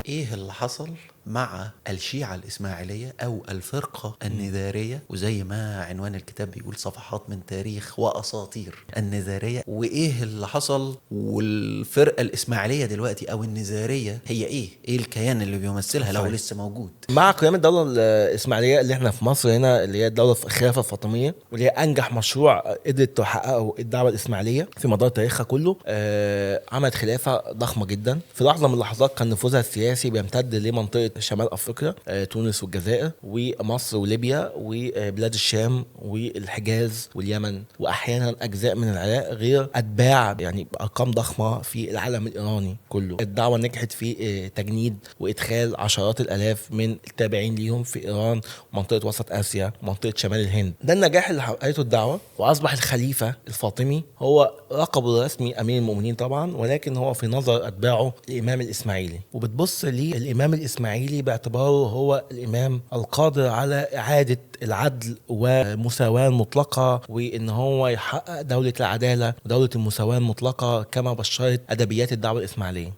ايه اللي حصل مع الشيعة الإسماعيلية أو الفرقة النذارية، وزي ما عنوان الكتاب بيقول صفحات من تاريخ وأساطير النذارية، وإيه اللي حصل والفرقة الإسماعيلية دلوقتي أو النذارية هي إيه الكيان اللي بيمثلها لو صحيح. لسه موجود؟ مع قيام الدولة الإسماعيلية اللي احنا في مصر هنا، اللي هي الدولة الخلافة الفاطمية، واللي هي أنجح مشروع قدرت تحققه الدعوة الإسماعيلية في مدار تاريخها كله، عملت خلافة ضخمة جدا. في لحظة من اللحظات كان نفوذها السياسي بيمتد لمنطقة شمال أفريقيا، تونس والجزائر ومصر وليبيا وبلاد الشام والحجاز واليمن، وأحيانا أجزاء من العراق، غير أتباع يعني بأرقام ضخمة في العالم الإيراني كله. الدعوة نجحت في تجنيد وإدخال عشرات الآلاف من التابعين ليهم في إيران ومنطقة وسط آسيا ومنطقة شمال الهند. ده النجاح اللي حققته الدعوة، وأصبح الخليفة الفاطمي هو لقبه الرسمي أمير المؤمنين طبعا، ولكن هو في نظر أتباعه الإمام الإسماعيلي. وبتبص للإمام الإسماعيلي باعتباره هو الإمام القادر على إعادة العدل ومساواة المطلقة، وإن هو يحقق دولة العدالة ودولة المساواة المطلقة كما بشرت أدبيات الدعوة الإسماعيلية.